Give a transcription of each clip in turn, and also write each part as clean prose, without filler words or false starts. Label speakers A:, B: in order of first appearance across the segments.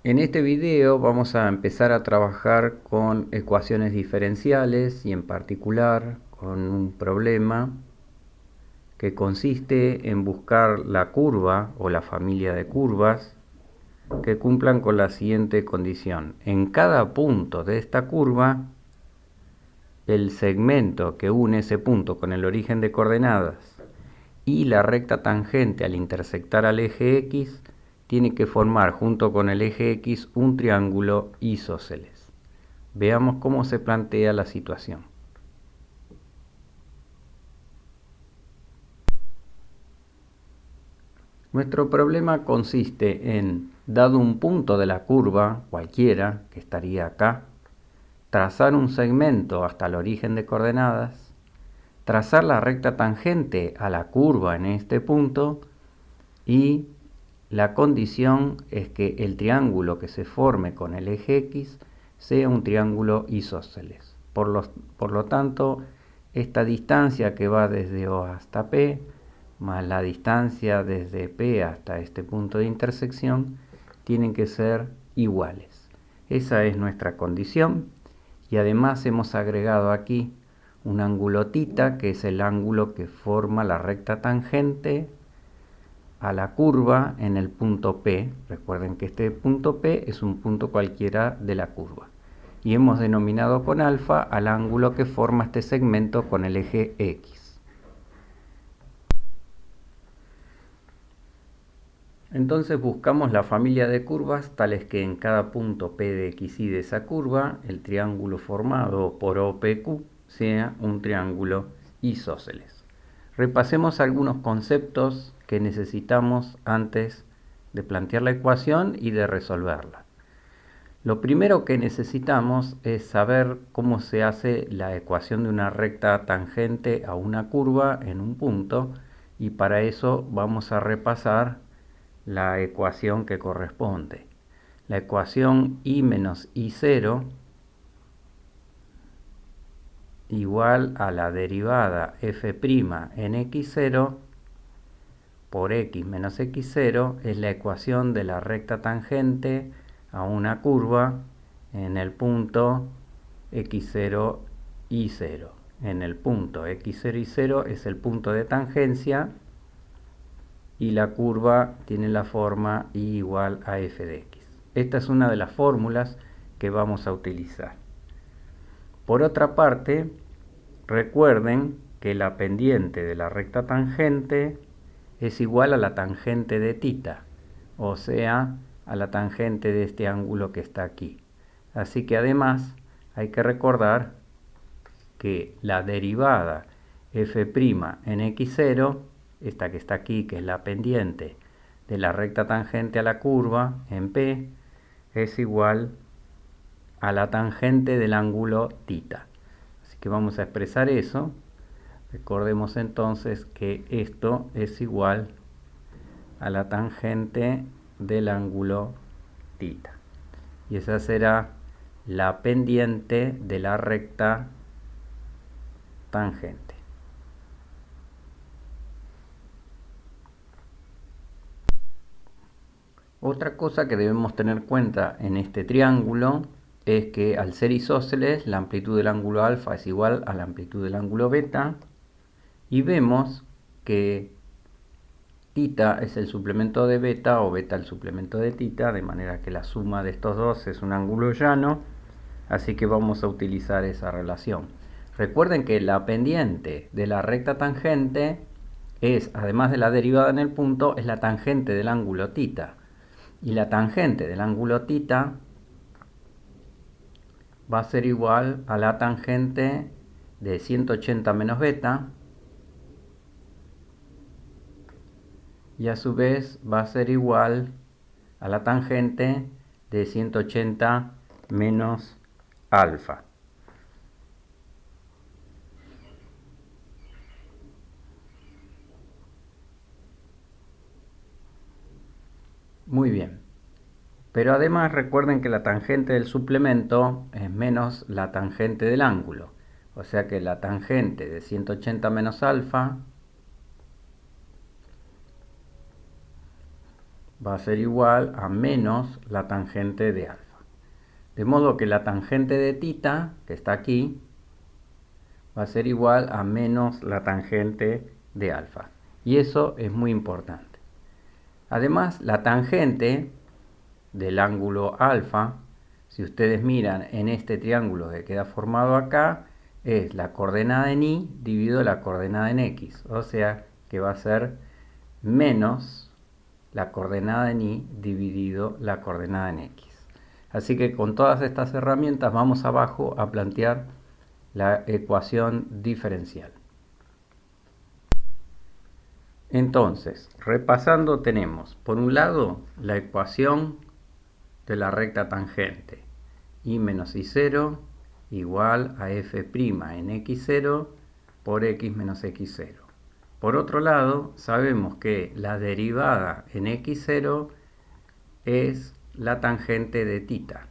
A: En este video vamos a empezar a trabajar con ecuaciones diferenciales y en particular con un problema que consiste en buscar la curva o la familia de curvas que cumplan con la siguiente condición. En cada punto de esta curva, el segmento que une ese punto con el origen de coordenadas y la recta tangente al intersectar al eje X tiene que formar junto con el eje X un triángulo isósceles. Veamos cómo se plantea la situación. Nuestro problema consiste en, dado un punto de la curva, cualquiera, que estaría acá, trazar un segmento hasta el origen de coordenadas, trazar la recta tangente a la curva en este punto y la condición es que el triángulo que se forme con el eje X sea un triángulo isósceles. Por lo tanto, esta distancia que va desde O hasta P, más la distancia desde P hasta este punto de intersección, tienen que ser iguales. Esa es nuestra condición y además hemos agregado aquí un ángulo θ, que es el ángulo que forma la recta tangente a la curva en el punto P. Recuerden que este punto P es un punto cualquiera de la curva. Y hemos denominado con alfa al ángulo que forma este segmento con el eje X. Entonces buscamos la familia de curvas tales que en cada punto P de XY de esa curva, el triángulo formado por OPQ sea un triángulo isósceles. Repasemos algunos conceptos que necesitamos antes de plantear la ecuación y de resolverla. Lo primero que necesitamos es saber cómo se hace la ecuación de una recta tangente a una curva en un punto, y para eso vamos a repasar la ecuación que corresponde. La ecuación y menos y0 igual a la derivada f' en x0 por x menos x0 es la ecuación de la recta tangente a una curva en el punto x0 y 0. En el punto x0 y 0 es el punto de tangencia y la curva tiene la forma y igual a f de x. Esta es una de las fórmulas que vamos a utilizar. Por otra parte, recuerden que la pendiente de la recta tangente es igual a la tangente de θ, o sea, a la tangente de este ángulo que está aquí. Así que además hay que recordar que la derivada f' en x0, esta que está aquí, que es la pendiente de la recta tangente a la curva en P, es igual a la tangente del ángulo θ. Así que vamos a expresar eso. Recordemos entonces que esto es igual a la tangente del ángulo θ. Y esa será la pendiente de la recta tangente. Otra cosa que debemos tener en cuenta en este triángulo es que al ser isósceles, la amplitud del ángulo alfa es igual a la amplitud del ángulo beta, y vemos que θ es el suplemento de beta o beta el suplemento de θ, de manera que la suma de estos dos es un ángulo llano, así que vamos a utilizar esa relación. Recuerden que la pendiente de la recta tangente es, además de la derivada en el punto, es la tangente del ángulo θ. Y la tangente del ángulo θ va a ser igual a la tangente de 180 menos beta, y a su vez va a ser igual a la tangente de 180 menos alfa. Muy bien. Pero además recuerden que la tangente del suplemento es menos la tangente del ángulo. O sea que la tangente de 180 menos alfa va a ser igual a menos la tangente de alfa. De modo que la tangente de tita, que está aquí, va a ser igual a menos la tangente de alfa. Y eso es muy importante. Además, la tangente del ángulo alfa, si ustedes miran en este triángulo que queda formado acá, es la coordenada en y dividido la coordenada en x. O sea que va a ser menos la coordenada en y dividido la coordenada en x. Así que con todas estas herramientas vamos abajo a plantear la ecuación diferencial. Entonces, repasando, tenemos por un lado la ecuación de la recta tangente y menos y0 igual a f' en x0 por x menos x0. Por otro lado, sabemos que la derivada en x0 es la tangente de tita,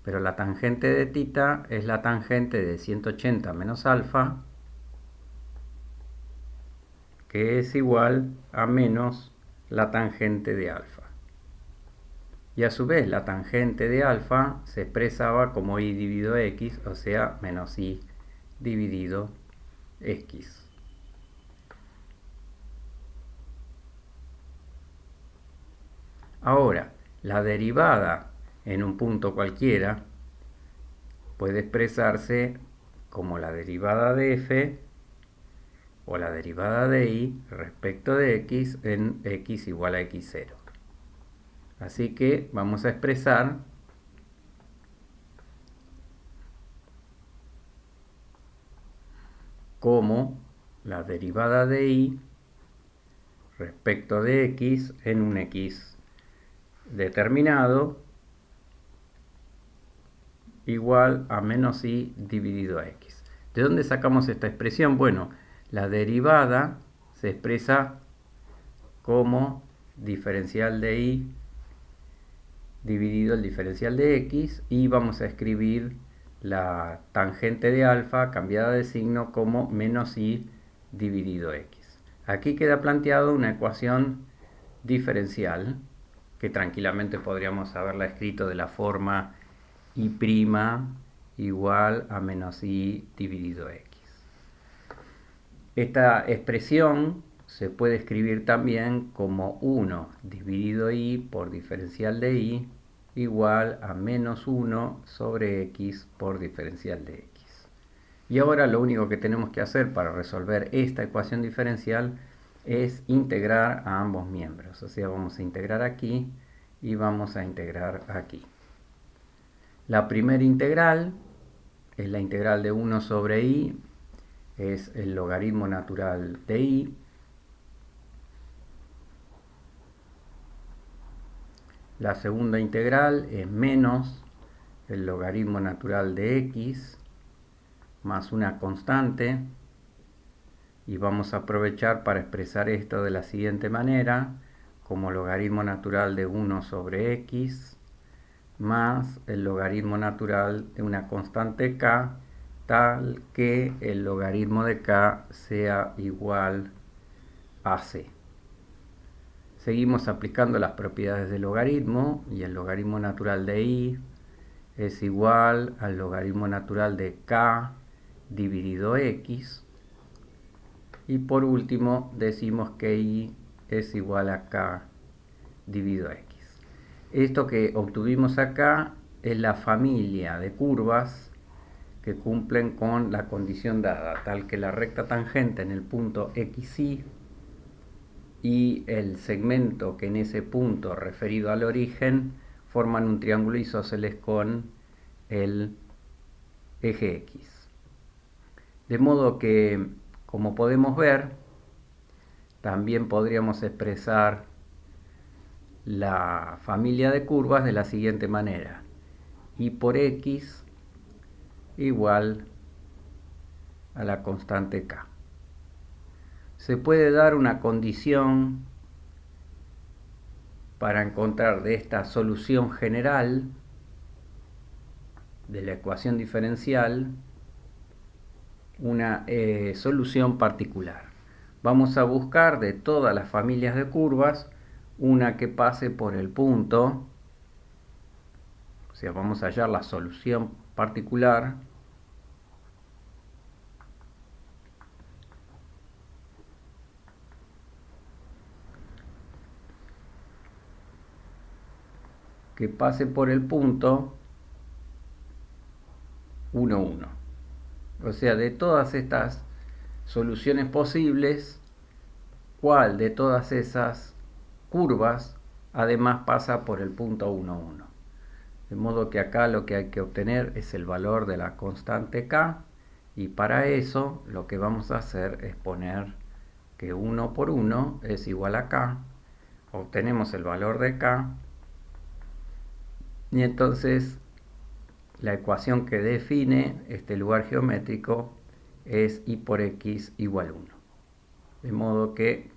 A: pero la tangente de tita es la tangente de 180 menos alfa, que es igual a menos la tangente de alfa. Y a su vez la tangente de alfa se expresaba como y dividido x, o sea, menos y dividido x. Ahora, la derivada en un punto cualquiera puede expresarse como la derivada de f o la derivada de y respecto de x en x igual a x0. Así que vamos a expresar como la derivada de y respecto de x en un x determinado igual a menos y dividido a x. ¿De dónde sacamos esta expresión? Bueno, la derivada se expresa como diferencial de y dividido el diferencial de x, y vamos a escribir la tangente de alfa cambiada de signo como menos y dividido x. Aquí queda planteado una ecuación diferencial que tranquilamente podríamos haberla escrito de la forma y' igual a menos y dividido x. Esta expresión se puede escribir también como 1 dividido y por diferencial de y igual a menos 1 sobre x por diferencial de x. Y ahora lo único que tenemos que hacer para resolver esta ecuación diferencial es integrar a ambos miembros. O sea, vamos a integrar aquí y vamos a integrar aquí. La primera integral es la integral de 1 sobre y, es el logaritmo natural de y. La segunda integral es menos el logaritmo natural de x más una constante, y vamos a aprovechar para expresar esto de la siguiente manera, como logaritmo natural de 1 sobre x más el logaritmo natural de una constante k, tal que el logaritmo de k sea igual a c. Seguimos aplicando las propiedades del logaritmo, y el logaritmo natural de y es igual al logaritmo natural de k dividido x. Y por último decimos que y es igual a k dividido x. Esto que obtuvimos acá es la familia de curvas que cumplen con la condición dada, tal que la recta tangente en el punto xy y el segmento que en ese punto referido al origen forman un triángulo isósceles con el eje x. De modo que, como podemos ver, también podríamos expresar la familia de curvas de la siguiente manera: y por x igual a la constante k. Se puede dar una condición para encontrar de esta solución general de la ecuación diferencial una solución particular. Vamos a buscar de todas las familias de curvas una que pase por el punto, o sea, vamos a hallar la solución particular que pase por el punto 1, 1. O sea, de todas estas soluciones posibles, ¿cuál de todas esas curvas además pasa por el punto 1, 1? De modo que acá lo que hay que obtener es el valor de la constante k, y para eso lo que vamos a hacer es poner que 1 por 1 es igual a k, obtenemos el valor de k, y entonces la ecuación que define este lugar geométrico es y por x igual 1. De modo que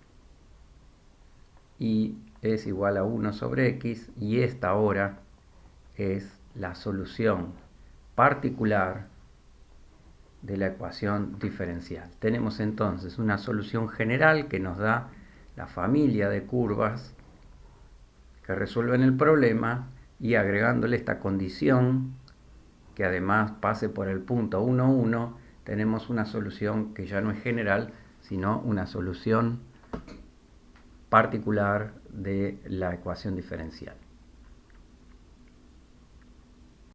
A: y es igual a 1 sobre x, y esta ahora es la solución particular de la ecuación diferencial. Tenemos entonces una solución general que nos da la familia de curvas que resuelven el problema, y agregándole esta condición que además pase por el punto 1, 1, tenemos una solución que ya no es general, sino una solución particular de la ecuación diferencial.